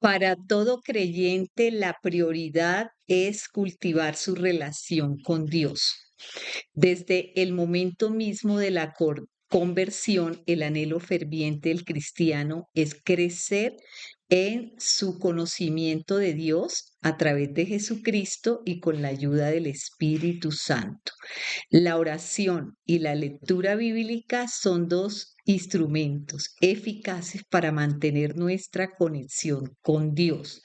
Para todo creyente, la prioridad es cultivar su relación con Dios. Desde el momento mismo de la conversión, el anhelo ferviente del cristiano es crecer en su conocimiento de Dios a través de Jesucristo y con la ayuda del Espíritu Santo. La oración y la lectura bíblica son dos instrumentos eficaces para mantener nuestra conexión con Dios.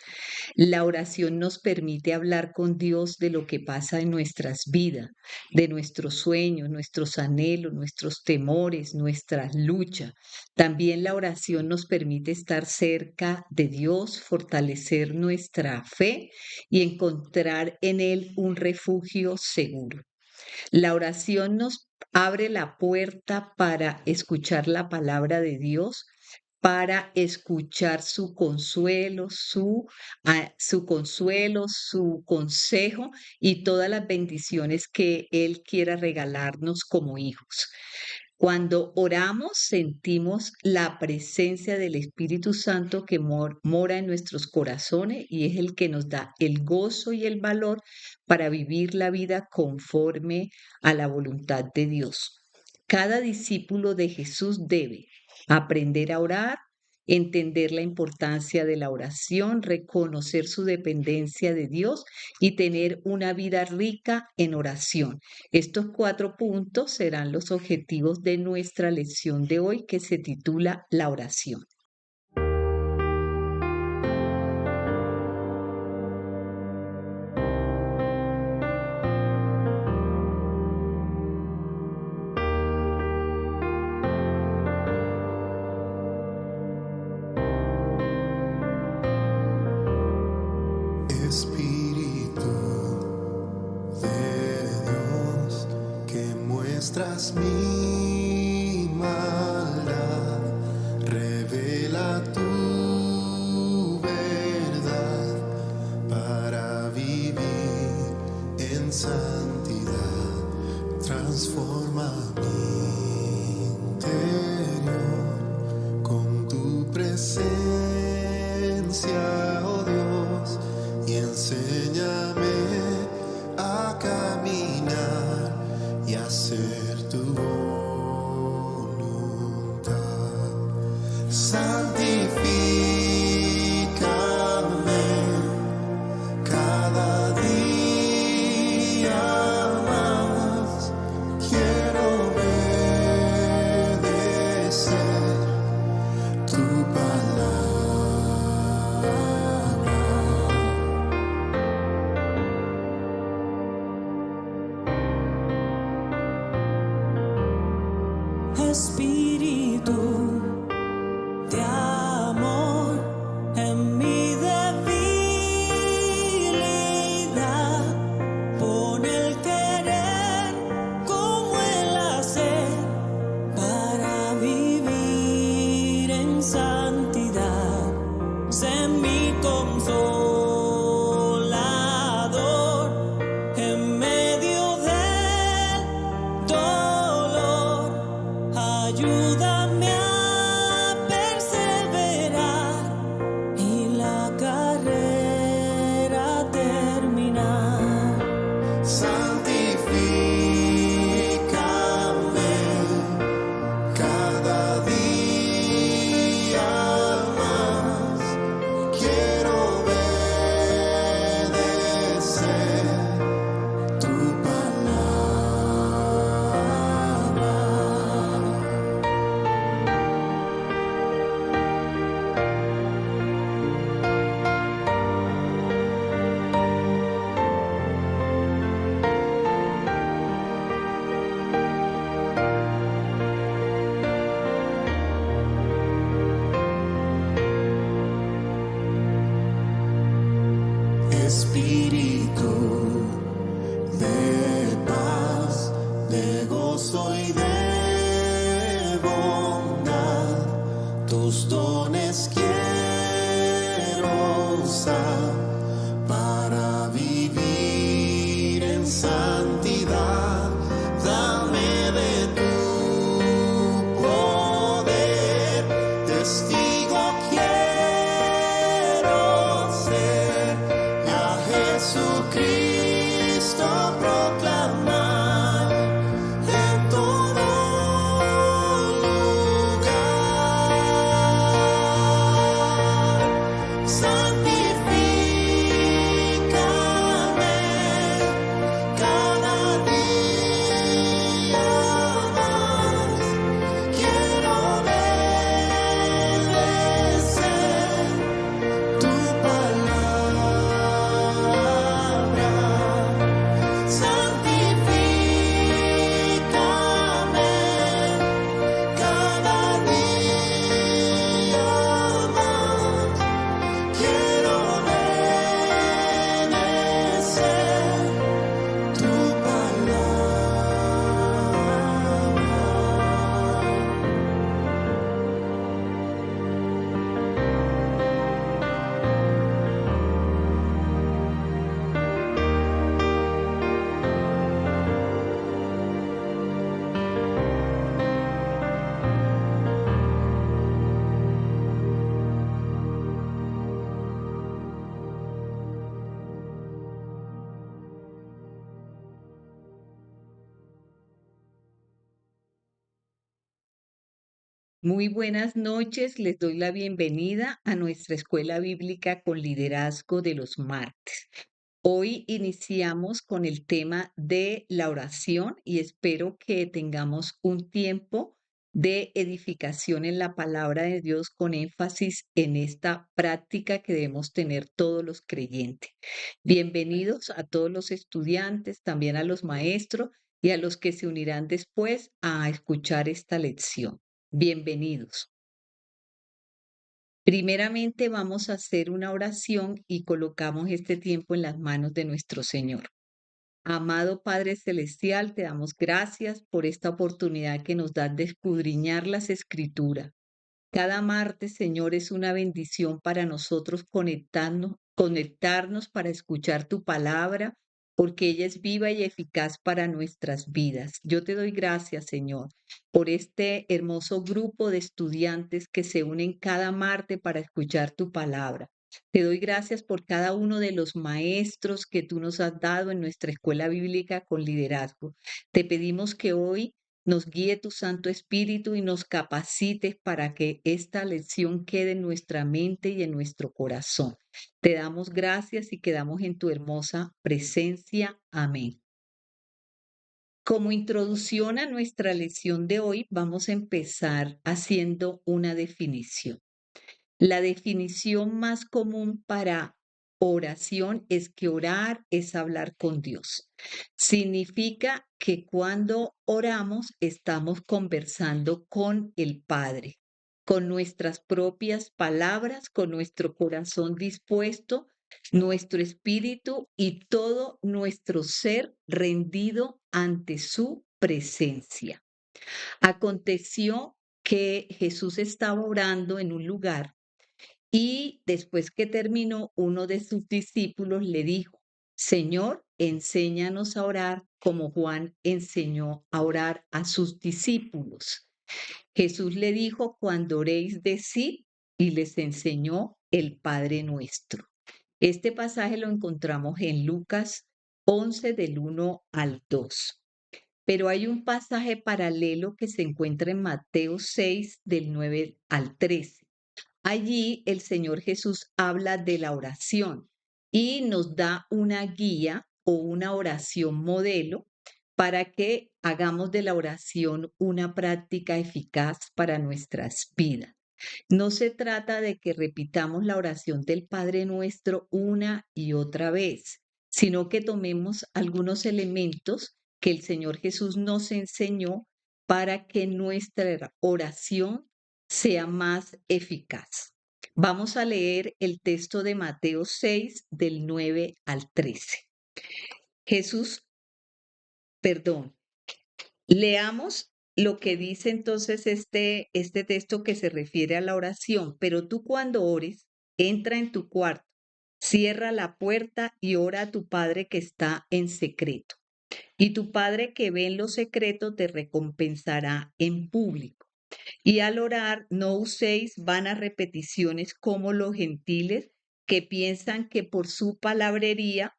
La oración nos permite hablar con Dios de lo que pasa en nuestras vidas, de nuestros sueños, nuestros anhelos, nuestros temores, nuestras luchas. También la oración nos permite estar cerca de Dios, fortalecer nuestra fe y encontrar en Él un refugio seguro. La oración nos abre la puerta para escuchar la palabra de Dios, para escuchar su consejo y todas las bendiciones que Él quiera regalarnos como hijos. Cuando oramos, sentimos la presencia del Espíritu Santo que mora en nuestros corazones y es el que nos da el gozo y el valor para vivir la vida conforme a la voluntad de Dios. Cada discípulo de Jesús debe aprender a orar, entender la importancia de la oración, reconocer su dependencia de Dios y tener una vida rica en oración. Estos 4 puntos serán los objetivos de nuestra lección de hoy que se titula La oración. Espíritu de Dios, que muestras mi maldad, revela tu verdad para vivir en santidad. Transforma mi interior con tu presencia, oh Dios, y enséñame a caminar y hacer tu voluntad. Santifícame cada día más. Quiero obedecer tu palabra. Espíritu de amor, en mi debilidad, pon el querer como el hacer para vivir en santidad. Sé mi consolador en medio del dolor. Ayúdame a perseverar y la carrera terminar. Santifícame cada día más. Quiero obedecer tu palabra. Espíritu de paz, de gozo y de bondad, tus dones quiero usar para vivir en santidad. Dame de tu poder, testigo quiero Muy buenas noches, les doy la bienvenida a nuestra escuela bíblica con liderazgo de los martes. Hoy iniciamos con el tema de la oración y espero que tengamos un tiempo de edificación en la palabra de Dios con énfasis en esta práctica que debemos tener todos los creyentes. Bienvenidos a todos los estudiantes, también a los maestros y a los que se unirán después a escuchar esta lección. Bienvenidos. Primeramente vamos a hacer una oración y colocamos este tiempo en las manos de nuestro Señor. Amado Padre Celestial, te damos gracias por esta oportunidad que nos das de escudriñar las Escrituras. Cada martes, Señor, es una bendición para nosotros conectarnos para escuchar tu palabra, porque ella es viva y eficaz para nuestras vidas. Yo te doy gracias, Señor, por este hermoso grupo de estudiantes que se unen cada martes para escuchar tu palabra. Te doy gracias por cada uno de los maestros que tú nos has dado en nuestra escuela bíblica con liderazgo. Te pedimos que hoy nos guíe tu Santo Espíritu y nos capacites para que esta lección quede en nuestra mente y en nuestro corazón. Te damos gracias y quedamos en tu hermosa presencia. Amén. Como introducción a nuestra lección de hoy, vamos a empezar haciendo una definición. La definición más común para oración es que orar es hablar con Dios. Significa que cuando oramos estamos conversando con el Padre, con nuestras propias palabras, con nuestro corazón dispuesto, nuestro espíritu y todo nuestro ser rendido ante su presencia. Aconteció que Jesús estaba orando en un lugar y después que terminó, uno de sus discípulos le dijo, Señor, enséñanos a orar como Juan enseñó a orar a sus discípulos. Jesús le dijo, cuando oréis, decid, y les enseñó el Padre Nuestro. Este pasaje lo encontramos en Lucas 11 del 1 al 2. Pero hay un pasaje paralelo que se encuentra en Mateo 6 del 9 al 13. Allí el Señor Jesús habla de la oración y nos da una guía o una oración modelo para que hagamos de la oración una práctica eficaz para nuestras vidas. No se trata de que repitamos la oración del Padre Nuestro una y otra vez, sino que tomemos algunos elementos que el Señor Jesús nos enseñó para que nuestra oración sea más eficaz. Vamos a leer el texto de Mateo 6 del 9 al 13. Jesús, perdón, leamos lo que dice entonces este texto que se refiere a la oración. Pero tú cuando ores, entra en tu cuarto, cierra la puerta y ora a tu Padre que está en secreto. Y tu Padre que ve en lo secreto te recompensará en público. Y al orar, no uséis vanas repeticiones como los gentiles que piensan que por su palabrería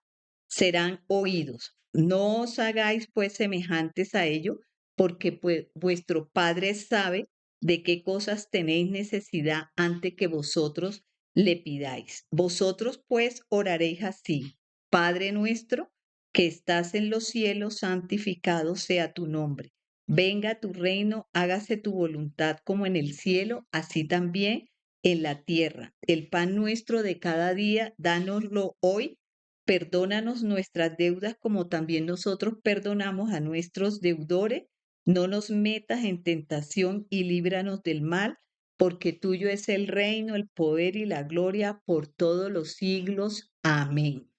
serán oídos. No os hagáis pues semejantes a ello, porque pues vuestro Padre sabe de qué cosas tenéis necesidad antes que vosotros le pidáis. Vosotros pues oraréis así: Padre nuestro que estás en los cielos, santificado sea tu nombre. Venga tu reino, hágase tu voluntad como en el cielo, así también en la tierra. El pan nuestro de cada día, dánoslo hoy. Perdónanos nuestras deudas como también nosotros perdonamos a nuestros deudores. No nos metas en tentación y líbranos del mal, porque tuyo es el reino, el poder y la gloria por todos los siglos. Amén.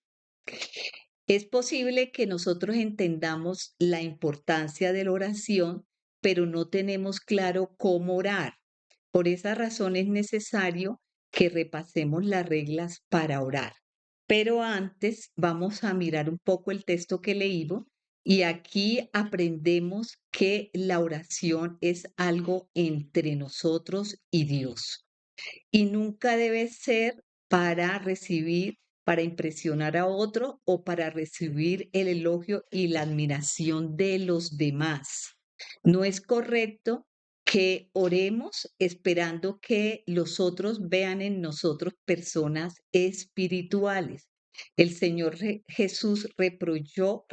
Es posible que nosotros entendamos la importancia de la oración, pero no tenemos claro cómo orar. Por esa razón es necesario que repasemos las reglas para orar. Pero antes vamos a mirar un poco el texto que leímos y aquí aprendemos que la oración es algo entre nosotros y Dios y nunca debe ser para recibir, para impresionar a otro o para recibir el elogio y la admiración de los demás. No es correcto que oremos esperando que los otros vean en nosotros personas espirituales. El Señor Jesús reprochó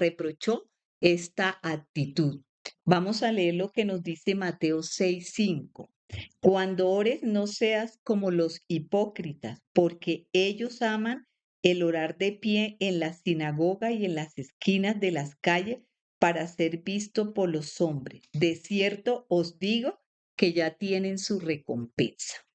esta actitud. Vamos a leer lo que nos dice Mateo 6:5. Cuando ores, no seas como los hipócritas, porque ellos aman el orar de pie en la sinagoga y en las esquinas de las calles para ser visto por los hombres. De cierto os digo que ya tienen su recompensa.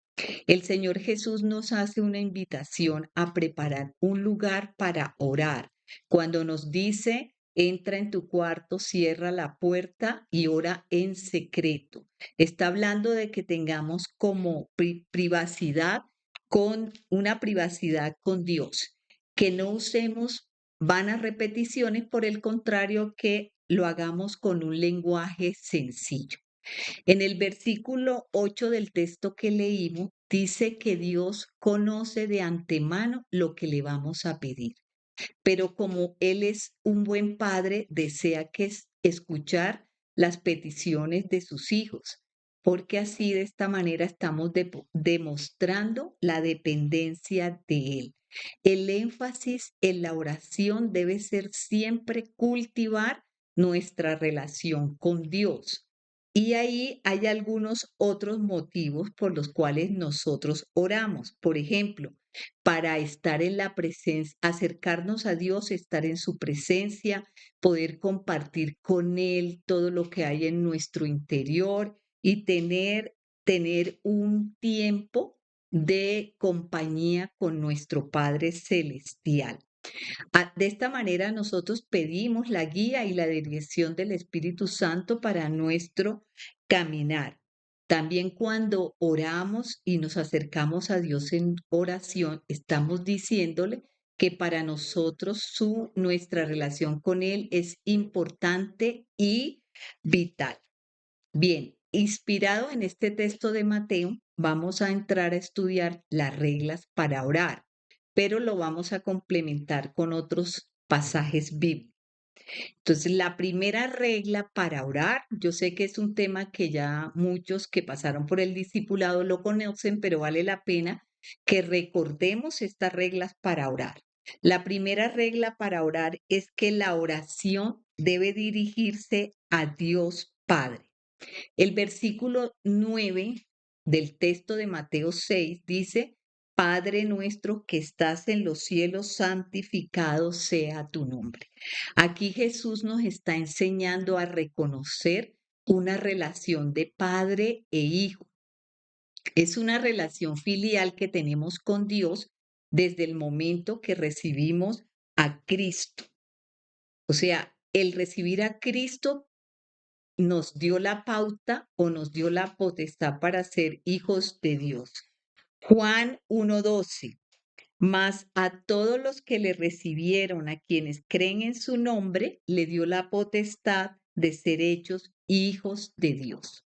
El Señor Jesús nos hace una invitación a preparar un lugar para orar. Cuando nos dice, entra en tu cuarto, cierra la puerta y ora en secreto. Está hablando de que tengamos como privacidad, con una privacidad con Dios, que no usemos vanas repeticiones, por el contrario, que lo hagamos con un lenguaje sencillo. En el versículo 8 del texto que leímos, dice que Dios conoce de antemano lo que le vamos a pedir, pero como Él es un buen padre, desea que escuchar las peticiones de sus hijos, porque así de esta manera estamos demostrando la dependencia de Él. El énfasis en la oración debe ser siempre cultivar nuestra relación con Dios. Y ahí hay algunos otros motivos por los cuales nosotros oramos. Por ejemplo, para estar en la presencia, acercarnos a Dios, estar en su presencia, poder compartir con Él todo lo que hay en nuestro interior y tener un tiempo de compañía con nuestro Padre Celestial. De esta manera nosotros pedimos la guía y la dirección del Espíritu Santo para nuestro caminar. También cuando oramos y nos acercamos a Dios en oración, estamos diciéndole que para nosotros nuestra relación con Él es importante y vital. Bien, inspirado en este texto de Mateo, vamos a entrar a estudiar las reglas para orar, pero lo vamos a complementar con otros pasajes bíblicos. Entonces, la primera regla para orar, yo sé que es un tema que ya muchos que pasaron por el discipulado lo conocen, pero vale la pena que recordemos estas reglas para orar. La primera regla para orar es que la oración debe dirigirse a Dios Padre. El versículo 9 del texto de Mateo 6 dice, Padre nuestro que estás en los cielos, santificado sea tu nombre. Aquí Jesús nos está enseñando a reconocer una relación de padre e hijo. Es una relación filial que tenemos con Dios desde el momento que recibimos a Cristo. O sea, el recibir a Cristo nos dio la pauta o nos dio la potestad para ser hijos de Dios. Juan 1:12. Mas a todos los que le recibieron, a quienes creen en su nombre, le dio la potestad de ser hechos hijos de Dios.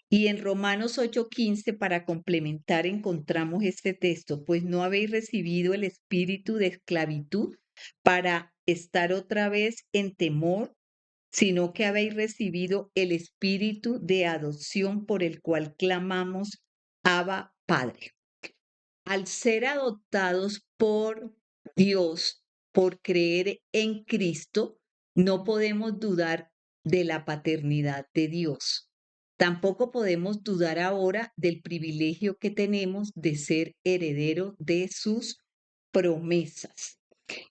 Y en Romanos 8:15, para complementar, encontramos este texto, pues no habéis recibido el espíritu de esclavitud para estar otra vez en temor, sino que habéis recibido el espíritu de adopción por el cual clamamos, Abba, Padre. Al ser adoptados por Dios, por creer en Cristo, no podemos dudar de la paternidad de Dios. Tampoco podemos dudar ahora del privilegio que tenemos de ser heredero de sus promesas.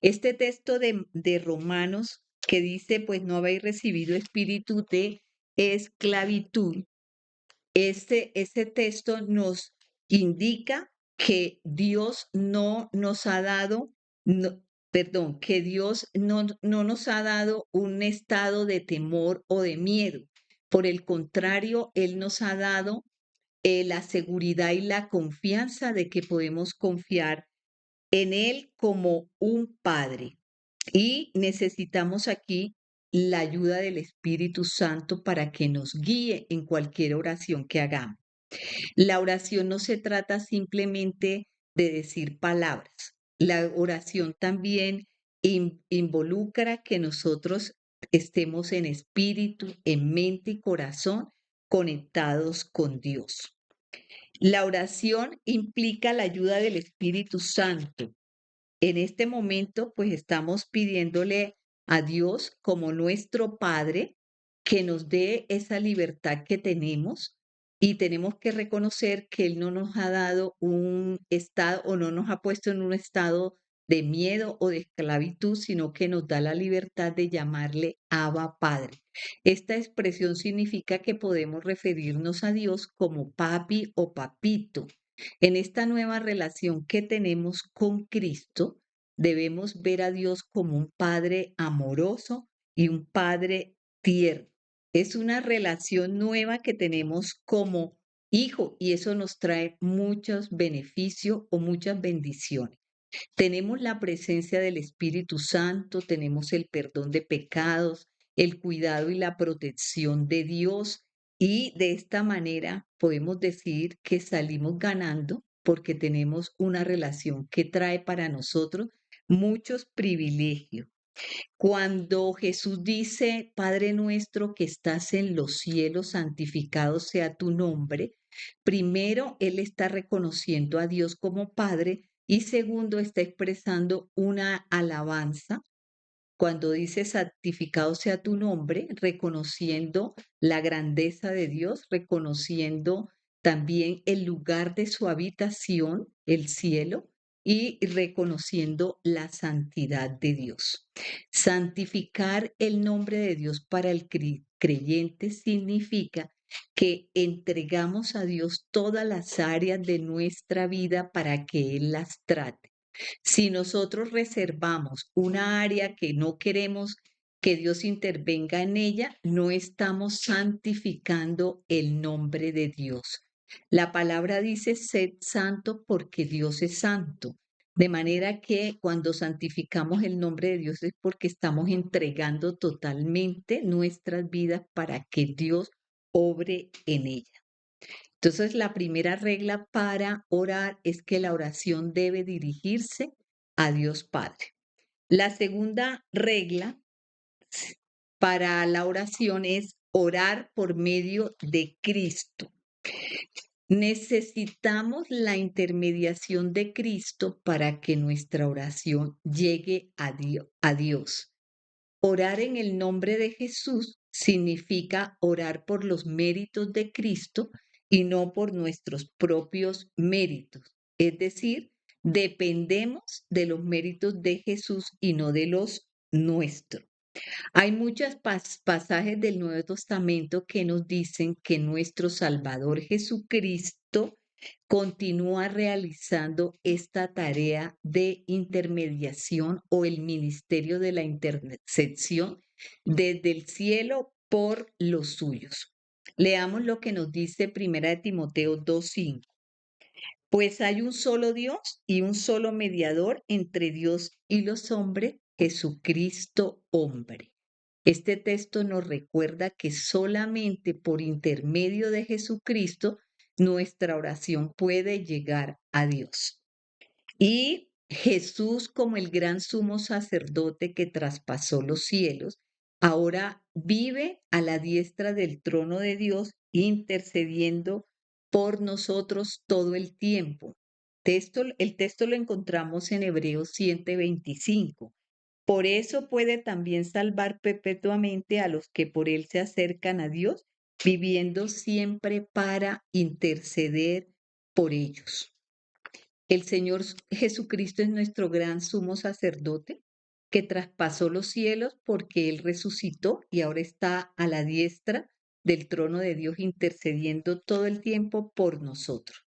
Este texto de Romanos que dice, pues no habéis recibido espíritu de esclavitud, ese texto nos indica que Dios no nos ha dado, que Dios no nos ha dado un estado de temor o de miedo. Por el contrario, Él nos ha dado la seguridad y la confianza de que podemos confiar en Él como un Padre. Y necesitamos aquí la ayuda del Espíritu Santo para que nos guíe en cualquier oración que hagamos. La oración no se trata simplemente de decir palabras. La oración también involucra que nosotros estemos en espíritu, en mente y corazón conectados con Dios. La oración implica la ayuda del Espíritu Santo. En este momento, pues estamos pidiéndole a Dios como nuestro Padre que nos dé esa libertad que tenemos y tenemos que reconocer que Él no nos ha dado un estado o no nos ha puesto en un estado de miedo o de esclavitud, sino que nos da la libertad de llamarle Abba Padre. Esta expresión significa que podemos referirnos a Dios como papi o papito. En esta nueva relación que tenemos con Cristo, debemos ver a Dios como un Padre amoroso y un Padre tierno. Es una relación nueva que tenemos como hijo y eso nos trae muchos beneficios o muchas bendiciones. Tenemos la presencia del Espíritu Santo, tenemos el perdón de pecados, el cuidado y la protección de Dios y de esta manera podemos decir que salimos ganando porque tenemos una relación que trae para nosotros muchos privilegios. Cuando Jesús dice, Padre nuestro que estás en los cielos, santificado sea tu nombre, primero Él está reconociendo a Dios como Padre y segundo está expresando una alabanza cuando dice santificado sea tu nombre, reconociendo la grandeza de Dios, reconociendo también el lugar de su habitación, el cielo, y reconociendo la santidad de Dios. Santificar el nombre de Dios para el creyente significa que entregamos a Dios todas las áreas de nuestra vida para que Él las trate. Si nosotros reservamos una área que no queremos que Dios intervenga en ella, no estamos santificando el nombre de Dios. La palabra dice, sed santo porque Dios es santo. De manera que cuando santificamos el nombre de Dios es porque estamos entregando totalmente nuestras vidas para que Dios obre en ella. Entonces, la primera regla para orar es que la oración debe dirigirse a Dios Padre. La segunda regla para la oración es orar por medio de Cristo. Necesitamos la intermediación de Cristo para que nuestra oración llegue a Dios. Orar en el nombre de Jesús significa orar por los méritos de Cristo y no por nuestros propios méritos. Es decir, dependemos de los méritos de Jesús y no de los nuestros. Hay muchos pasajes del Nuevo Testamento que nos dicen que nuestro Salvador Jesucristo continúa realizando esta tarea de intermediación o el ministerio de la intercesión desde el cielo por los suyos. Leamos lo que nos dice Primera de Timoteo 2:5. Pues hay un solo Dios y un solo mediador entre Dios y los hombres, Jesucristo hombre. Este texto nos recuerda que solamente por intermedio de Jesucristo nuestra oración puede llegar a Dios. Y Jesús, como el gran sumo sacerdote que traspasó los cielos, ahora vive a la diestra del trono de Dios, intercediendo por nosotros todo el tiempo. El texto lo encontramos en Hebreos 7:25. Por eso puede también salvar perpetuamente a los que por él se acercan a Dios, viviendo siempre para interceder por ellos. El Señor Jesucristo es nuestro gran sumo sacerdote que traspasó los cielos porque Él resucitó y ahora está a la diestra del trono de Dios intercediendo todo el tiempo por nosotros.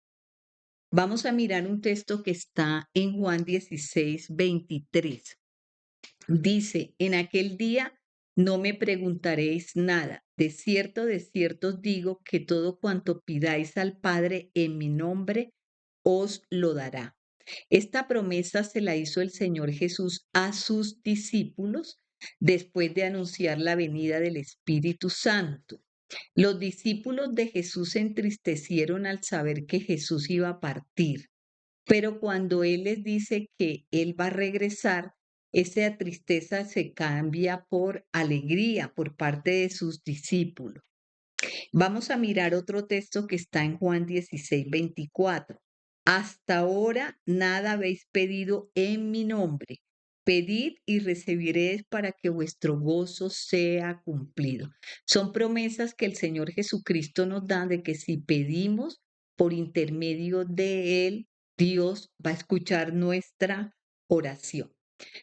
Vamos a mirar un texto que está en Juan 16:23. Dice, en aquel día no me preguntaréis nada. De cierto os digo que todo cuanto pidáis al Padre en mi nombre, os lo dará. Esta promesa se la hizo el Señor Jesús a sus discípulos después de anunciar la venida del Espíritu Santo. Los discípulos de Jesús se entristecieron al saber que Jesús iba a partir, pero cuando Él les dice que Él va a regresar, esa tristeza se cambia por alegría por parte de sus discípulos. Vamos a mirar otro texto que está en Juan 16:24. Hasta ahora nada habéis pedido en mi nombre. Pedid y recibiréis para que vuestro gozo sea cumplido. Son promesas que el Señor Jesucristo nos da de que si pedimos por intermedio de Él, Dios va a escuchar nuestra oración.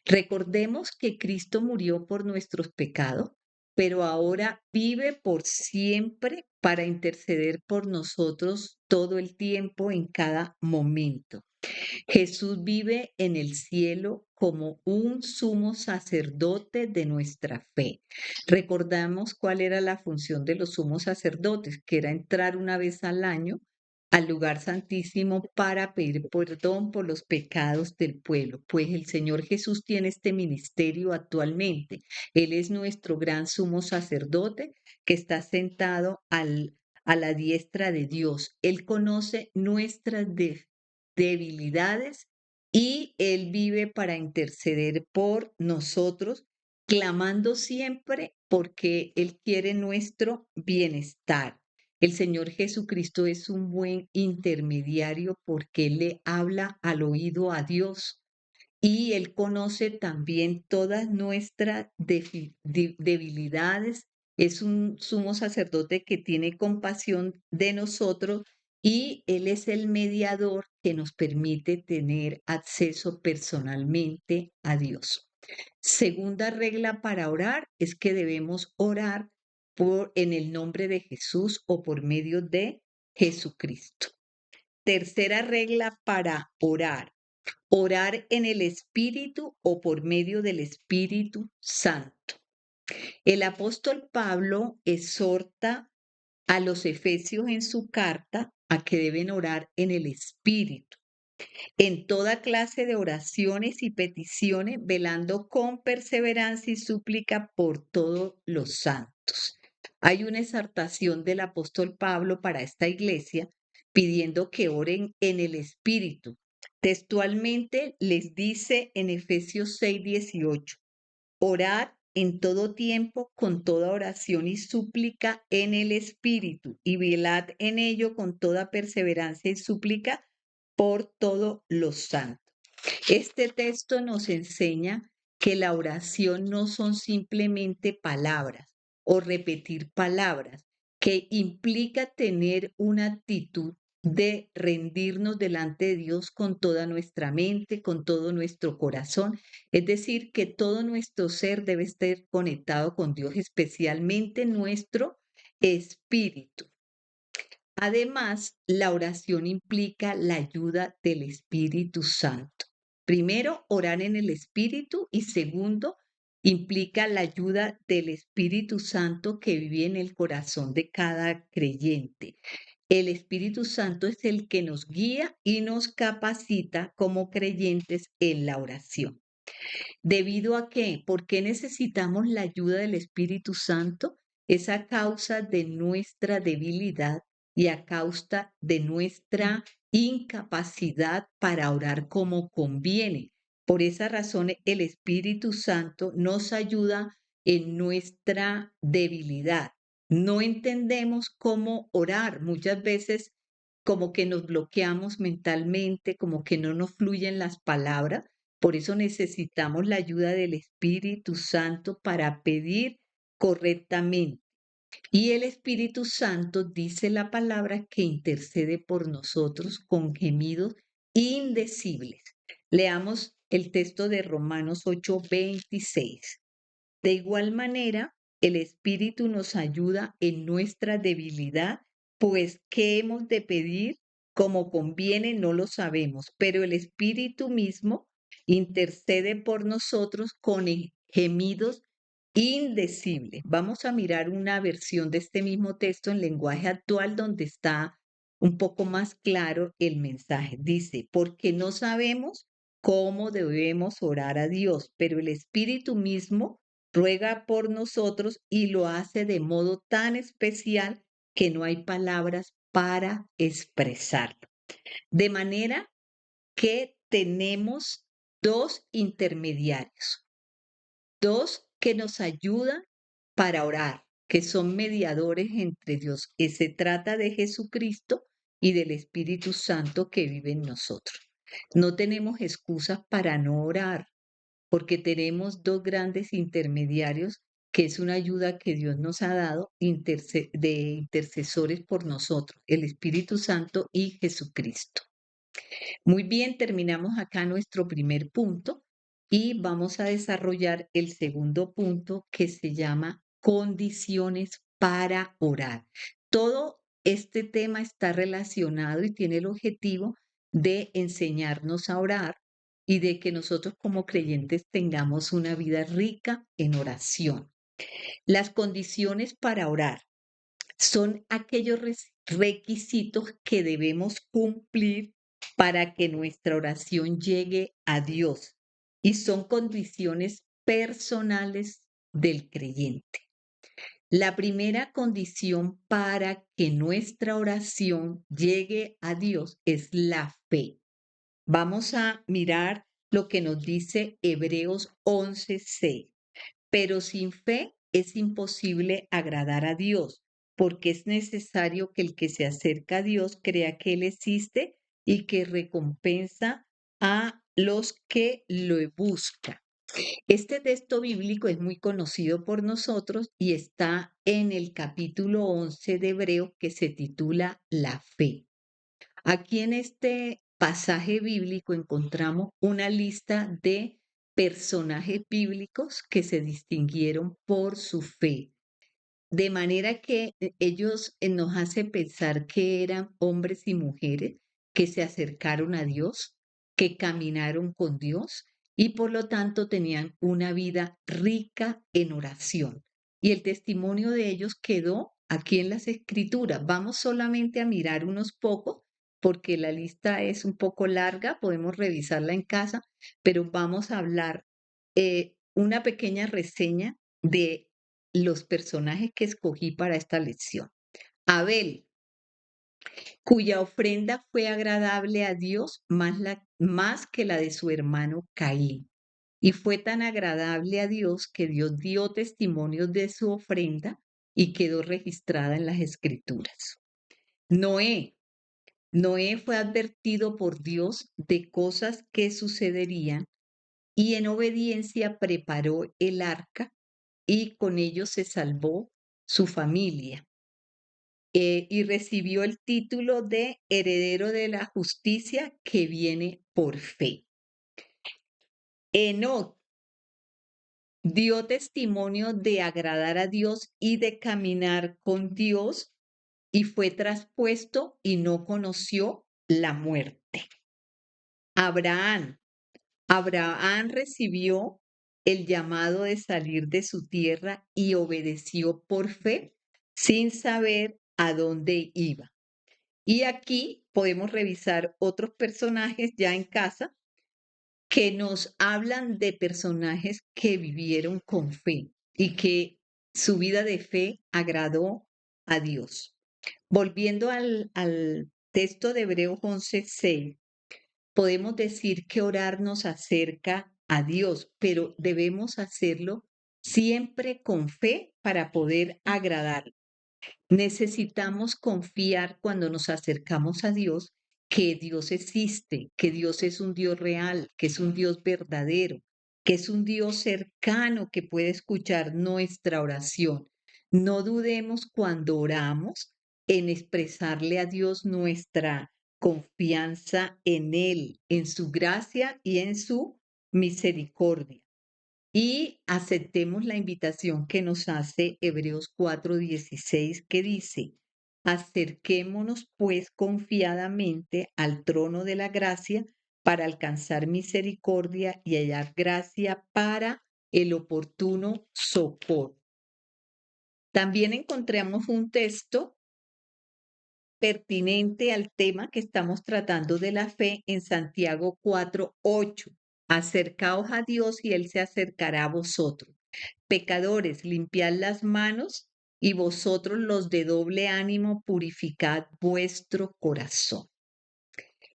Recordemos que Cristo murió por nuestros pecados, pero ahora vive por siempre para interceder por nosotros todo el tiempo, en cada momento. Jesús vive en el cielo como un sumo sacerdote de nuestra fe. Recordamos cuál era la función de los sumos sacerdotes, que era entrar una vez al año al lugar santísimo para pedir perdón por los pecados del pueblo. Pues el Señor Jesús tiene este ministerio actualmente. Él es nuestro gran sumo sacerdote que está sentado a la diestra de Dios. Él conoce nuestras debilidades y Él vive para interceder por nosotros, clamando siempre porque Él quiere nuestro bienestar. El Señor Jesucristo es un buen intermediario porque Él le habla al oído a Dios y Él conoce también todas nuestras debilidades. Es un sumo sacerdote que tiene compasión de nosotros y Él es el mediador que nos permite tener acceso personalmente a Dios. Segunda regla para orar es que debemos orar en el nombre de Jesús o por medio de Jesucristo. Tercera regla para orar: orar en el Espíritu o por medio del Espíritu Santo. El apóstol Pablo exhorta a los efesios en su carta a que deben orar en el Espíritu, en toda clase de oraciones y peticiones, velando con perseverancia y súplica por todos los santos. Hay una exhortación del apóstol Pablo para esta iglesia pidiendo que oren en el Espíritu. Textualmente les dice en Efesios 6:18, orad en todo tiempo con toda oración y súplica en el Espíritu, y velad en ello con toda perseverancia y súplica por todos los santos. Este texto nos enseña que la oración no son simplemente palabras o repetir palabras, que implica tener una actitud de rendirnos delante de Dios con toda nuestra mente, con todo nuestro corazón. Es decir, que todo nuestro ser debe estar conectado con Dios, especialmente nuestro espíritu. Además, la oración implica la ayuda del Espíritu Santo. Primero, orar en el Espíritu, y segundo, implica la ayuda del Espíritu Santo que vive en el corazón de cada creyente. El Espíritu Santo es el que nos guía y nos capacita como creyentes en la oración. ¿Debido a qué? ¿Por qué necesitamos la ayuda del Espíritu Santo? Es a causa de nuestra debilidad y a causa de nuestra incapacidad para orar como conviene. Por esa razón, el Espíritu Santo nos ayuda en nuestra debilidad. No entendemos cómo orar. Muchas veces como que nos bloqueamos mentalmente, como que no nos fluyen las palabras. Por eso necesitamos la ayuda del Espíritu Santo para pedir correctamente. Y el Espíritu Santo dice la palabra que intercede por nosotros con gemidos indecibles. Leamos el texto de Romanos 8:26. De igual manera, el Espíritu nos ayuda en nuestra debilidad, pues qué hemos de pedir como conviene no lo sabemos, pero el Espíritu mismo intercede por nosotros con gemidos indecibles. Vamos a mirar una versión de este mismo texto en lenguaje actual donde está un poco más claro el mensaje. Dice, porque no sabemos cómo debemos orar a Dios, pero el Espíritu mismo ruega por nosotros y lo hace de modo tan especial que no hay palabras para expresarlo. De manera que tenemos dos intermediarios, dos que nos ayudan para orar. que son mediadores entre Dios. Y se trata de Jesucristo y del Espíritu Santo que vive en nosotros. No tenemos excusas para no orar, porque tenemos dos grandes intermediarios, que es una ayuda que Dios nos ha dado de intercesores por nosotros, el Espíritu Santo y Jesucristo. Muy bien, terminamos acá nuestro primer punto y vamos a desarrollar el segundo punto que se llama condiciones para orar. Todo este tema está relacionado y tiene el objetivo de enseñarnos a orar y de que nosotros como creyentes tengamos una vida rica en oración. Las condiciones para orar son aquellos requisitos que debemos cumplir para que nuestra oración llegue a Dios y son condiciones personales del creyente. La primera condición para que nuestra oración llegue a Dios es la fe. Vamos a mirar lo que nos dice Hebreos 11:6. Pero sin fe es imposible agradar a Dios, porque es necesario que el que se acerca a Dios crea que Él existe y que recompensa a los que lo buscan. Este texto bíblico es muy conocido por nosotros y está en el capítulo 11 de Hebreo, que se titula La fe. Aquí en este pasaje bíblico encontramos una lista de personajes bíblicos que se distinguieron por su fe. De manera que ellos nos hace pensar que eran hombres y mujeres que se acercaron a Dios, que caminaron con Dios y por lo tanto tenían una vida rica en oración. Y el testimonio de ellos quedó aquí en las Escrituras. Vamos solamente a mirar unos pocos porque la lista es un poco larga, podemos revisarla en casa, pero vamos a hablar una pequeña reseña de los personajes que escogí para esta lección. Abel, cuya ofrenda fue agradable a Dios más que la de su hermano Caín. Y fue tan agradable a Dios que Dios dio testimonio de su ofrenda y quedó registrada en las Escrituras. Noé. Noé fue advertido por Dios de cosas que sucederían y en obediencia preparó el arca y con ello se salvó su familia. Y recibió el título de heredero de la justicia que viene por fe. Enoc dio testimonio de agradar a Dios y de caminar con Dios y fue traspuesto y no conoció la muerte. Abraham recibió el llamado de salir de su tierra y obedeció por fe sin saber a dónde iba. Y aquí podemos revisar otros personajes ya en casa que nos hablan de personajes que vivieron con fe y que su vida de fe agradó a Dios. Volviendo al texto de Hebreos 11:6, podemos decir que orar nos acerca a Dios, pero debemos hacerlo siempre con fe para poder agradar. Necesitamos confiar cuando nos acercamos a Dios que Dios existe, que Dios es un Dios real, que es un Dios verdadero, que es un Dios cercano que puede escuchar nuestra oración. No dudemos cuando oramos en expresarle a Dios nuestra confianza en Él, en su gracia y en su misericordia. Y aceptemos la invitación que nos hace Hebreos 4:16, que dice: acerquémonos pues confiadamente al trono de la gracia para alcanzar misericordia y hallar gracia para el oportuno socorro. También encontramos un texto pertinente al tema que estamos tratando de la fe en Santiago 4:8. Acercaos a Dios y Él se acercará a vosotros. Pecadores, limpiad las manos y vosotros los de doble ánimo, purificad vuestro corazón.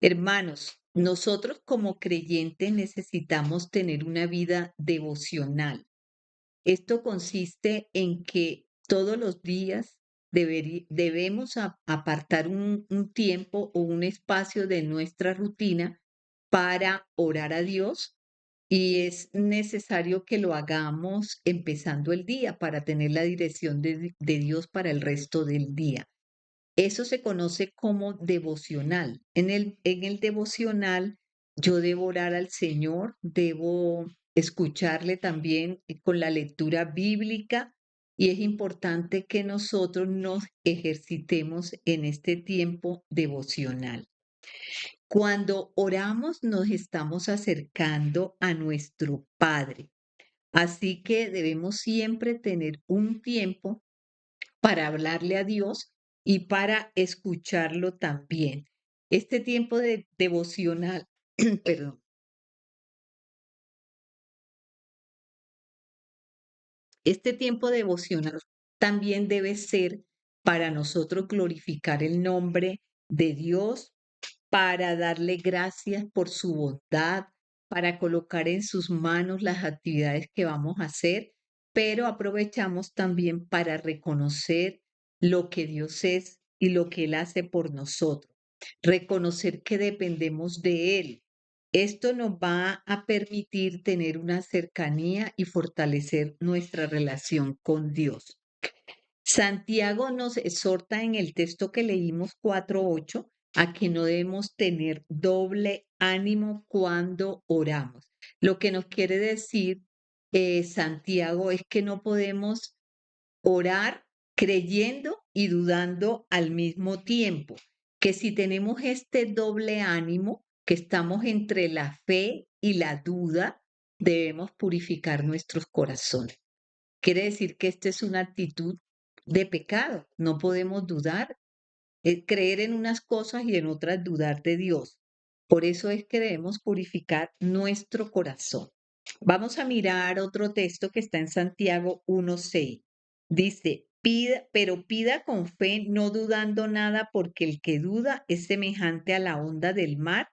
Hermanos, nosotros como creyentes necesitamos tener una vida devocional. Esto consiste en que todos los días debemos apartar un tiempo o un espacio de nuestra rutina para orar a Dios y es necesario que lo hagamos empezando el día para tener la dirección de Dios para el resto del día. Eso se conoce como devocional. En el devocional yo debo orar al Señor, debo escucharle también con la lectura bíblica y es importante que nosotros nos ejercitemos en este tiempo devocional. Cuando oramos nos estamos acercando a nuestro Padre, así que debemos siempre tener un tiempo para hablarle a Dios y para escucharlo también. Este tiempo de devocional, perdón, este tiempo devocional también debe ser para nosotros glorificar el nombre de Dios, para darle gracias por su bondad, para colocar en sus manos las actividades que vamos a hacer, pero aprovechamos también para reconocer lo que Dios es y lo que Él hace por nosotros, reconocer que dependemos de Él. Esto nos va a permitir tener una cercanía y fortalecer nuestra relación con Dios. Santiago nos exhorta en el texto que leímos 4:8 a que no debemos tener doble ánimo cuando oramos. Lo que nos quiere decir Santiago es que no podemos orar creyendo y dudando al mismo tiempo, que si tenemos este doble ánimo, que estamos entre la fe y la duda, debemos purificar nuestros corazones. Quiere decir que esta es una actitud de pecado. No podemos dudar, creer en unas cosas y en otras dudar de Dios. Por eso es que debemos purificar nuestro corazón. Vamos a mirar otro texto que está en Santiago 1:6. Dice, pero pida con fe, no dudando nada, porque el que duda es semejante a la onda del mar,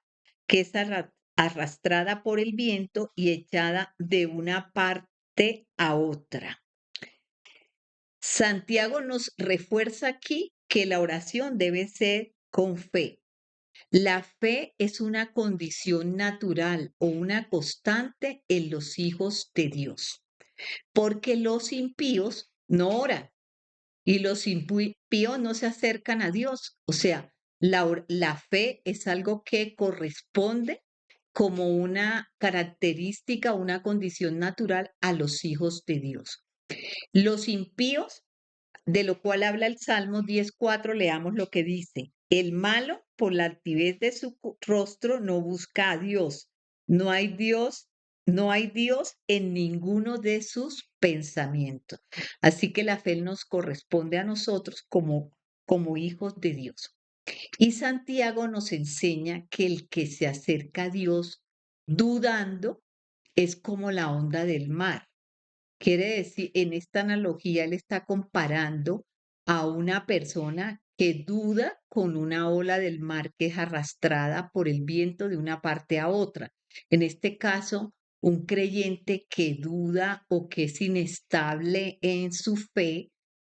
que es arrastrada por el viento y echada de una parte a otra. Santiago nos refuerza aquí que la oración debe ser con fe. La fe es una condición natural o una constante en los hijos de Dios, porque los impíos no oran y los impíos no se acercan a Dios. O sea, la fe es algo que corresponde como una característica, una condición natural a los hijos de Dios. Los impíos, de lo cual habla el Salmo 10:4, leamos lo que dice. El malo, por la altivez de su rostro, no busca a Dios. No hay Dios, no hay Dios en ninguno de sus pensamientos. Así que la fe nos corresponde a nosotros como hijos de Dios. Y Santiago nos enseña que el que se acerca a Dios dudando es como la onda del mar. Quiere decir, en esta analogía él está comparando a una persona que duda con una ola del mar que es arrastrada por el viento de una parte a otra. En este caso, un creyente que duda o que es inestable en su fe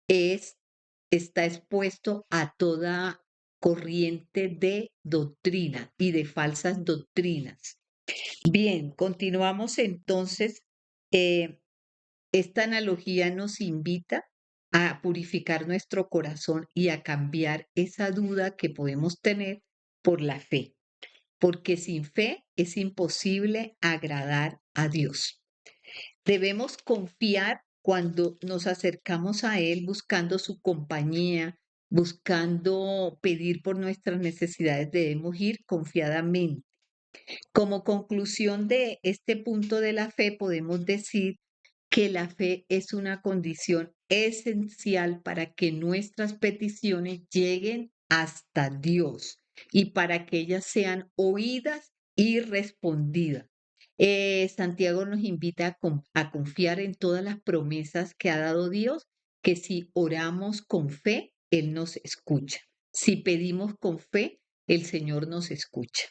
está expuesto a toda corriente de doctrina y de falsas doctrinas. Bien, continuamos entonces. eh, Esta analogía nos invita a purificar nuestro corazón y a cambiar esa duda que podemos tener por la fe, porque sin fe es imposible agradar a Dios. Debemos confiar cuando nos acercamos a Él buscando su compañía, buscando pedir por nuestras necesidades, debemos ir confiadamente. Como conclusión de este punto de la fe, podemos decir que la fe es una condición esencial para que nuestras peticiones lleguen hasta Dios y para que ellas sean oídas y respondidas. Santiago nos invita a confiar en todas las promesas que ha dado Dios, que si oramos con fe, Él nos escucha. Si pedimos con fe, el Señor nos escucha.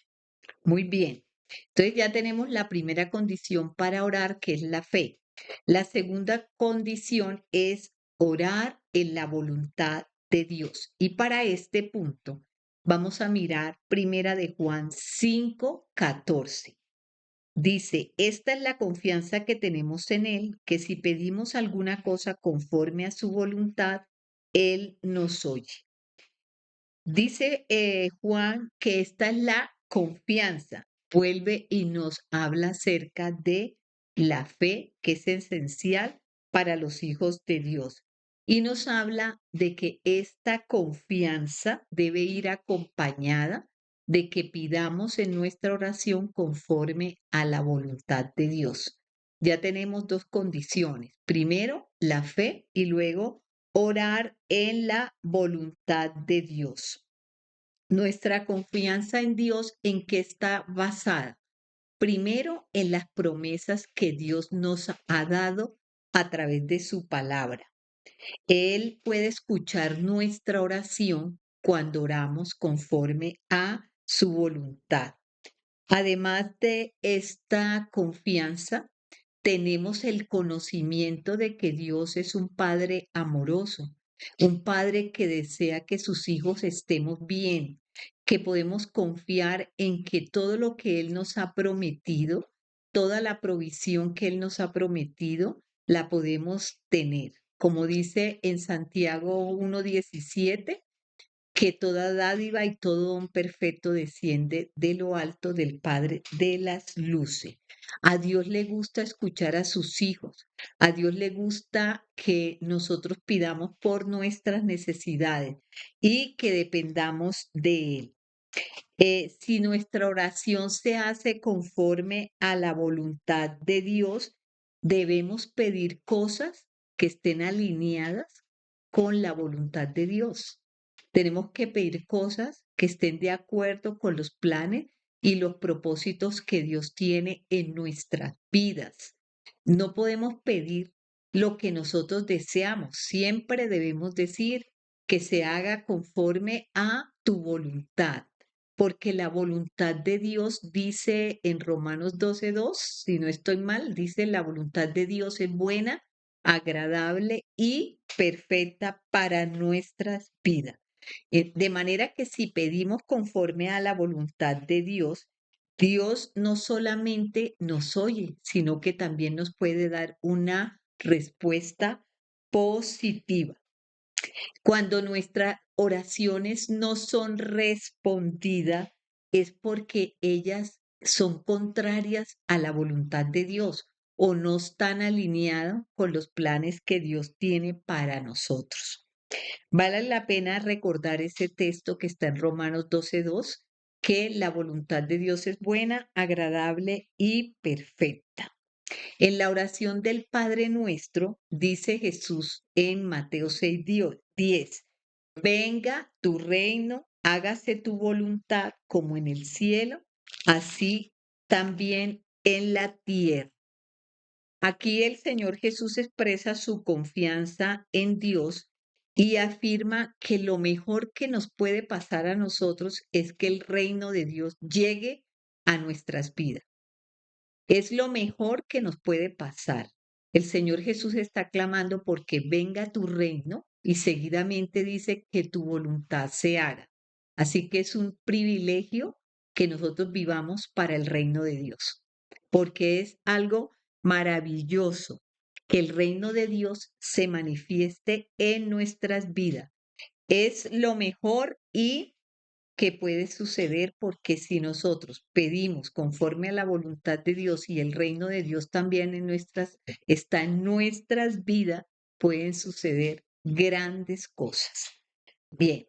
Muy bien. Entonces ya tenemos la primera condición para orar, que es la fe. La segunda condición es orar en la voluntad de Dios. Y para este punto vamos a mirar Primera de Juan 5:14. Dice, esta es la confianza que tenemos en Él, que si pedimos alguna cosa conforme a su voluntad, Él nos oye. Dice Juan que esta es la confianza. Vuelve y nos habla acerca de la fe, que es esencial para los hijos de Dios. Y nos habla de que esta confianza debe ir acompañada de que pidamos en nuestra oración conforme a la voluntad de Dios. Ya tenemos dos condiciones. Primero, la fe y luego orar en la voluntad de Dios. Nuestra confianza en Dios, ¿en qué está basada? Primero, en las promesas que Dios nos ha dado a través de su palabra. Él puede escuchar nuestra oración cuando oramos conforme a su voluntad. Además de esta confianza, tenemos el conocimiento de que Dios es un Padre amoroso, un Padre que desea que sus hijos estemos bien, que podemos confiar en que todo lo que Él nos ha prometido, toda la provisión que Él nos ha prometido, la podemos tener. Como dice en Santiago 1:17, que toda dádiva y todo don perfecto desciende de lo alto del Padre de las luces. A Dios le gusta escuchar a sus hijos. A Dios le gusta que nosotros pidamos por nuestras necesidades y que dependamos de Él. Si nuestra oración se hace conforme a la voluntad de Dios, debemos pedir cosas que estén alineadas con la voluntad de Dios. Tenemos que pedir cosas que estén de acuerdo con los planes y los propósitos que Dios tiene en nuestras vidas. No podemos pedir lo que nosotros deseamos. Siempre debemos decir que se haga conforme a tu voluntad, porque la voluntad de Dios dice en Romanos 12:2, si no estoy mal, dice la voluntad de Dios es buena, agradable y perfecta para nuestras vidas. De manera que si pedimos conforme a la voluntad de Dios, Dios no solamente nos oye, sino que también nos puede dar una respuesta positiva. Cuando nuestras oraciones no son respondidas, es porque ellas son contrarias a la voluntad de Dios o no están alineadas con los planes que Dios tiene para nosotros. Vale la pena recordar ese texto que está en Romanos 12:2, que la voluntad de Dios es buena, agradable y perfecta. En la oración del Padre Nuestro, dice Jesús en Mateo 6:10, venga tu reino, hágase tu voluntad como en el cielo, así también en la tierra. Aquí el Señor Jesús expresa su confianza en Dios y afirma que lo mejor que nos puede pasar a nosotros es que el reino de Dios llegue a nuestras vidas. Es lo mejor que nos puede pasar. El Señor Jesús está clamando porque venga tu reino y seguidamente dice que tu voluntad se haga. Así que es un privilegio que nosotros vivamos para el reino de Dios, porque es algo maravilloso que el reino de Dios se manifieste en nuestras vidas. Es lo mejor y que puede suceder porque si nosotros pedimos conforme a la voluntad de Dios y el reino de Dios también está en nuestras vidas, pueden suceder grandes cosas. Bien,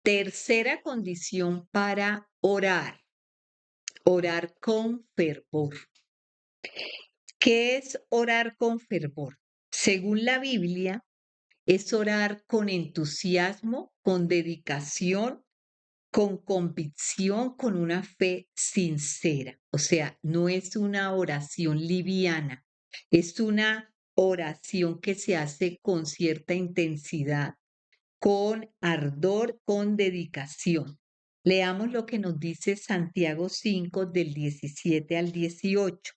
tercera condición para orar, orar con fervor. ¿Qué es orar con fervor? Según la Biblia, es orar con entusiasmo, con dedicación, con convicción, con una fe sincera. O sea, no es una oración liviana, es una oración que se hace con cierta intensidad, con ardor, con dedicación. Leamos lo que nos dice Santiago 5 del 17 al 18.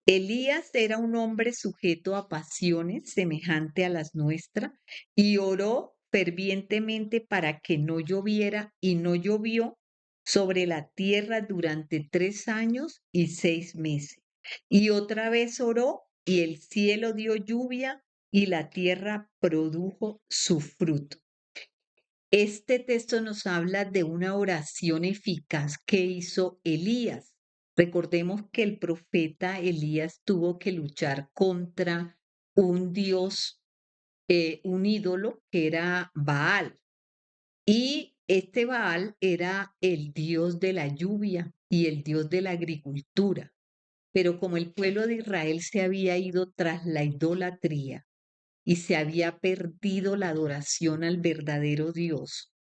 Elías era un hombre sujeto a pasiones semejante a las nuestras y oró fervientemente para que no lloviera y no llovió sobre la tierra durante 3 años y 6 meses. Y otra vez oró y el cielo dio lluvia y la tierra produjo su fruto. Este texto nos habla de una oración eficaz que hizo Elías. Recordemos que el profeta Elías tuvo que luchar contra un dios, un ídolo que era Baal. Y este Baal era el dios de la lluvia y el dios de la agricultura. Pero como el pueblo de Israel se había ido tras la idolatría y se había perdido la adoración al verdadero Dios,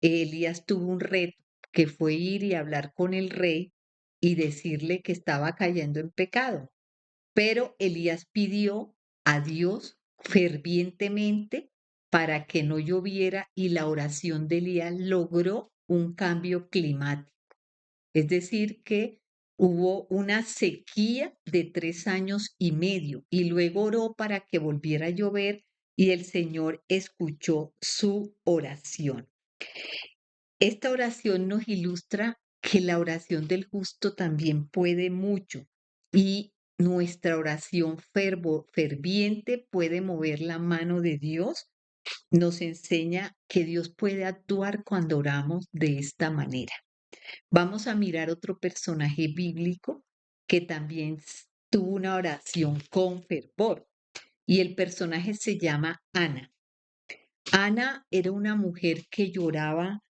Elías tuvo un reto que fue ir y hablar con el rey y decirle que estaba cayendo en pecado. Pero Elías pidió a Dios fervientemente para que no lloviera y la oración de Elías logró un cambio climático. Es decir, que hubo una sequía de 3 años y medio y luego oró para que volviera a llover y el Señor escuchó su oración. Esta oración nos ilustra que la oración del justo también puede mucho y nuestra oración ferviente puede mover la mano de Dios. Nos enseña que Dios puede actuar cuando oramos de esta manera. Vamos a mirar otro personaje bíblico que también tuvo una oración con fervor y el personaje se llama Ana. Ana era una mujer que lloraba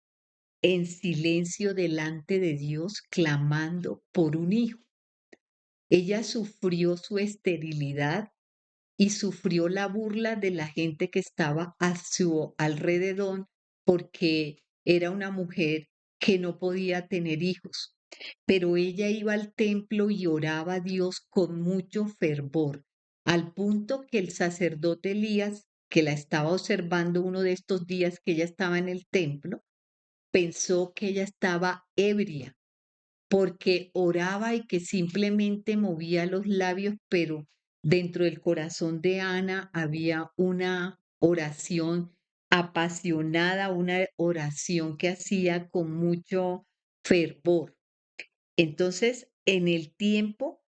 en silencio delante de Dios, clamando por un hijo. Ella sufrió su esterilidad y sufrió la burla de la gente que estaba a su alrededor porque era una mujer que no podía tener hijos. Pero ella iba al templo y oraba a Dios con mucho fervor, al punto que el sacerdote Elías, que la estaba observando uno de estos días que ella estaba en el templo, pensó que ella estaba ebria porque oraba y que simplemente movía los labios, pero dentro del corazón de Ana había una oración apasionada, una oración que hacía con mucho fervor. Entonces, en el tiempo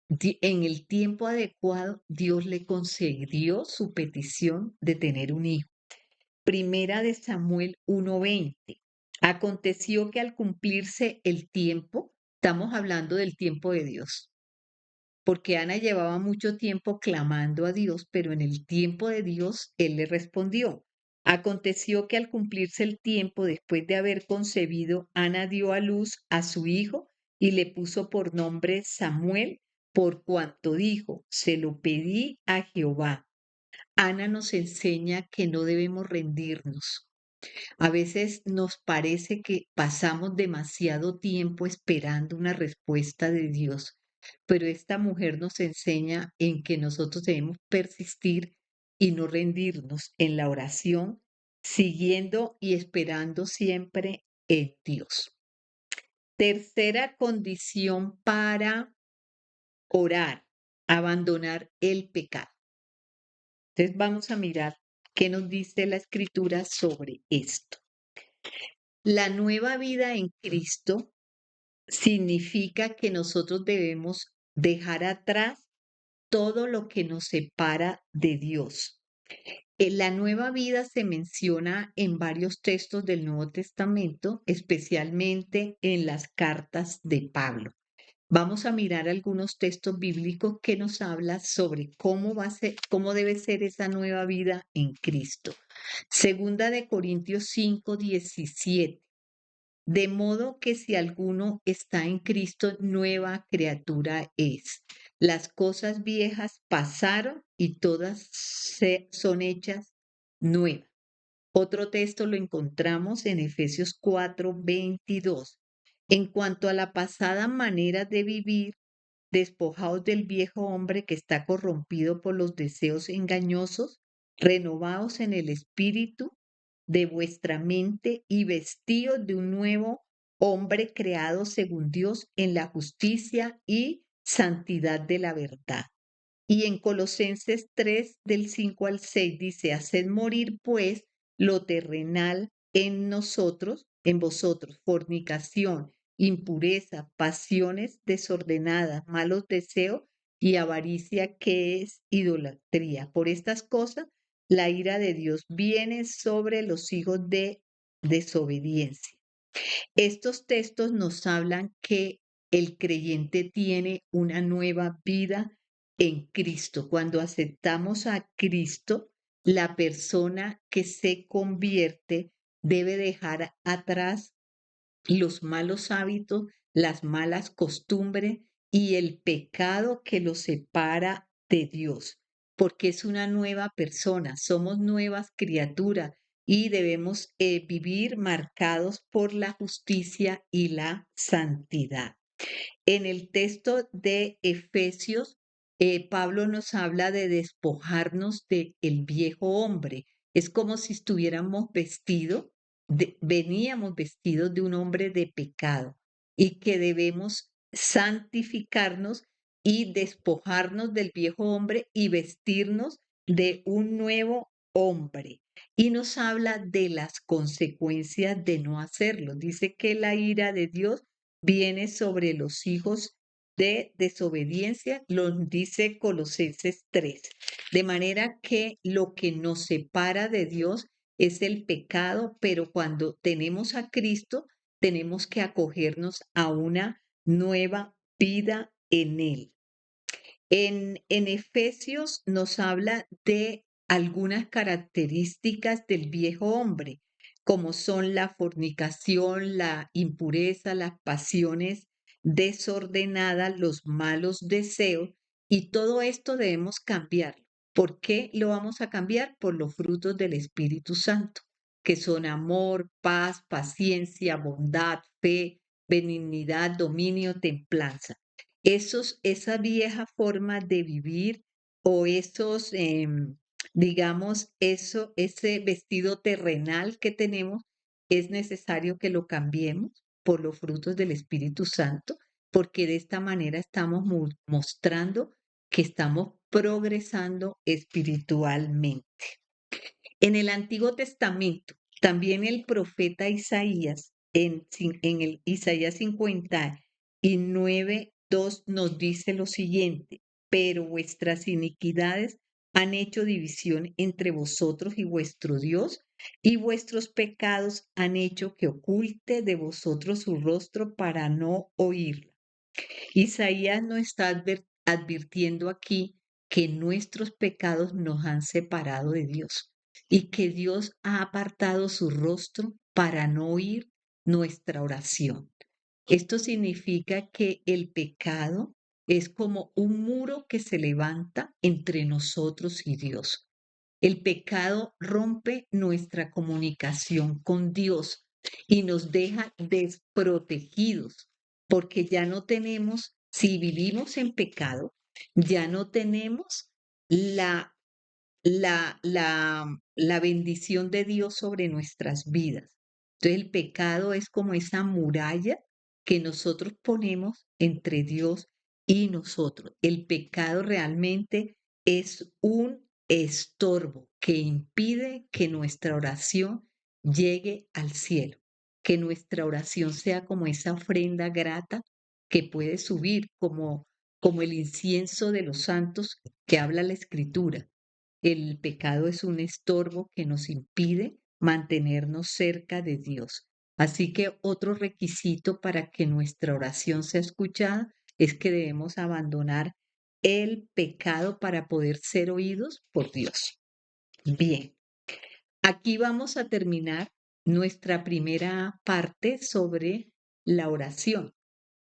adecuado, Dios le concedió su petición de tener un hijo. Primera de Samuel 1:20. Aconteció que al cumplirse el tiempo, estamos hablando del tiempo de Dios, porque Ana llevaba mucho tiempo clamando a Dios, pero en el tiempo de Dios Él le respondió. Aconteció que al cumplirse el tiempo, después de haber concebido, Ana dio a luz a su hijo y le puso por nombre Samuel, por cuanto dijo, se lo pedí a Jehová. Ana nos enseña que no debemos rendirnos. A veces nos parece que pasamos demasiado tiempo esperando una respuesta de Dios, pero esta mujer nos enseña en que nosotros debemos persistir y no rendirnos en la oración, siguiendo y esperando siempre en Dios. Tercera condición para orar, abandonar el pecado. Entonces vamos a mirar qué nos dice la escritura sobre esto. La nueva vida en Cristo significa que nosotros debemos dejar atrás todo lo que nos separa de Dios. La nueva vida se menciona en varios textos del Nuevo Testamento, especialmente en las cartas de Pablo. Vamos a mirar algunos textos bíblicos que nos hablan sobre cómo debe ser esa nueva vida en Cristo. Segunda de Corintios 5:17. De modo que si alguno está en Cristo, nueva criatura es. Las cosas viejas pasaron y todas son hechas nuevas. Otro texto lo encontramos en Efesios 4:22. En cuanto a la pasada manera de vivir, despojaos del viejo hombre que está corrompido por los deseos engañosos, renovaos en el espíritu de vuestra mente y vestíos de un nuevo hombre creado según Dios en la justicia y santidad de la verdad. Y en Colosenses 3, del 5 al 6 dice, haced morir pues lo terrenal en nosotros, en vosotros, fornicación, impureza, pasiones desordenadas, malos deseos y avaricia, que es idolatría. Por estas cosas, la ira de Dios viene sobre los hijos de desobediencia. Estos textos nos hablan que el creyente tiene una nueva vida en Cristo. Cuando aceptamos a Cristo, la persona que se convierte debe dejar atrás los malos hábitos, las malas costumbres y el pecado que los separa de Dios, porque es una nueva persona, somos nuevas criaturas y debemos vivir marcados por la justicia y la santidad. En el texto de Efesios, Pablo nos habla de despojarnos del viejo hombre. Es como si estuviéramos vestidos, veníamos vestidos de un hombre de pecado y que debemos santificarnos y despojarnos del viejo hombre y vestirnos de un nuevo hombre. Y nos habla de las consecuencias de no hacerlo. Dice que la ira de Dios viene sobre los hijos de desobediencia, lo dice Colosenses 3. De manera que lo que nos separa de Dios es el pecado, pero cuando tenemos a Cristo, tenemos que acogernos a una nueva vida en Él. En Efesios nos habla de algunas características del viejo hombre, como son la fornicación, la impureza, las pasiones desordenadas, los malos deseos, y todo esto debemos cambiar. ¿Por qué lo vamos a cambiar? Por los frutos del Espíritu Santo, que son amor, paz, paciencia, bondad, fe, benignidad, dominio, templanza. Esa vieja forma de vivir o digamos, ese vestido terrenal que tenemos, es necesario que lo cambiemos por los frutos del Espíritu Santo, porque de esta manera estamos mostrando que estamos progresando espiritualmente. En el Antiguo Testamento, también el profeta Isaías, en el Isaías 59:2 nos dice lo siguiente, pero vuestras iniquidades han hecho división entre vosotros y vuestro Dios, y vuestros pecados han hecho que oculte de vosotros su rostro para no oírla. Isaías nos está advirtiendo aquí que nuestros pecados nos han separado de Dios y que Dios ha apartado su rostro para no oír nuestra oración. Esto significa que el pecado es como un muro que se levanta entre nosotros y Dios. El pecado rompe nuestra comunicación con Dios y nos deja desprotegidos, porque ya no tenemos, si vivimos en pecado, ya no tenemos la la bendición de Dios sobre nuestras vidas. Entonces el pecado es como esa muralla que nosotros ponemos entre Dios y nosotros. El pecado realmente es un estorbo que impide que nuestra oración llegue al cielo, que nuestra oración sea como esa ofrenda grata que puede subir como el incienso de los santos que habla la Escritura. El pecado es un estorbo que nos impide mantenernos cerca de Dios. Así que otro requisito para que nuestra oración sea escuchada es que debemos abandonar el pecado para poder ser oídos por Dios. Bien, aquí vamos a terminar nuestra primera parte sobre la oración.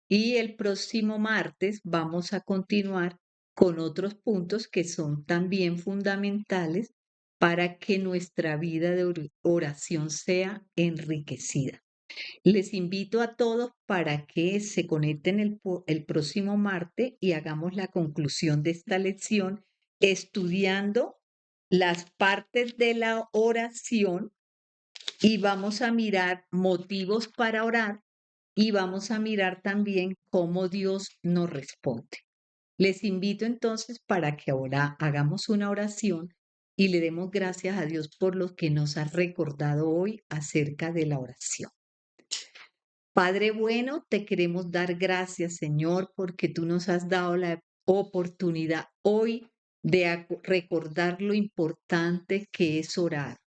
Y el próximo martes vamos a continuar con otros puntos que son también fundamentales para que nuestra vida de oración sea enriquecida. Les invito a todos para que se conecten el próximo martes y hagamos la conclusión de esta lección estudiando las partes de la oración y vamos a mirar motivos para orar y vamos a mirar también cómo Dios nos responde. Les invito entonces para que ahora hagamos una oración y le demos gracias a Dios por lo que nos ha recordado hoy acerca de la oración. Padre bueno, te queremos dar gracias, Señor, porque tú nos has dado la oportunidad hoy de recordar lo importante que es orar.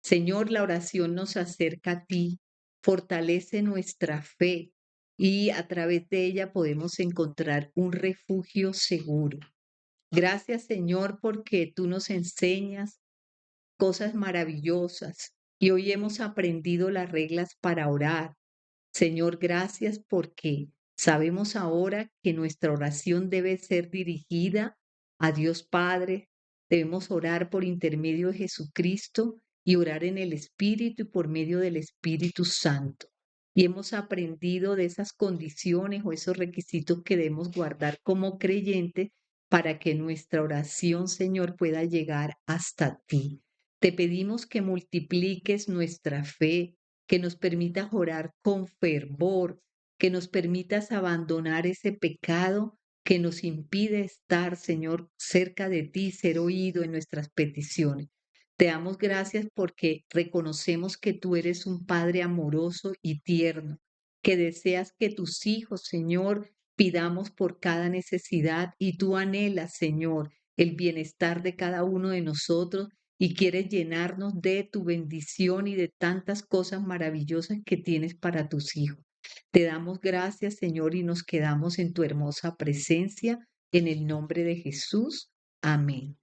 Señor, la oración nos acerca a ti, fortalece nuestra fe y a través de ella podemos encontrar un refugio seguro. Gracias, Señor, porque tú nos enseñas cosas maravillosas y hoy hemos aprendido las reglas para orar. Señor, gracias porque sabemos ahora que nuestra oración debe ser dirigida a Dios Padre. Debemos orar por intermedio de Jesucristo y orar en el Espíritu y por medio del Espíritu Santo. Y hemos aprendido de esas condiciones o esos requisitos que debemos guardar como creyentes para que nuestra oración, Señor, pueda llegar hasta ti. Te pedimos que multipliques nuestra fe, que nos permitas orar con fervor, que nos permitas abandonar ese pecado que nos impide estar, Señor, cerca de ti, ser oído en nuestras peticiones. Te damos gracias porque reconocemos que tú eres un Padre amoroso y tierno, que deseas que tus hijos, Señor, pidamos por cada necesidad y tú anhelas, Señor, el bienestar de cada uno de nosotros y quieres llenarnos de tu bendición y de tantas cosas maravillosas que tienes para tus hijos. Te damos gracias, Señor, y nos quedamos en tu hermosa presencia, en el nombre de Jesús. Amén.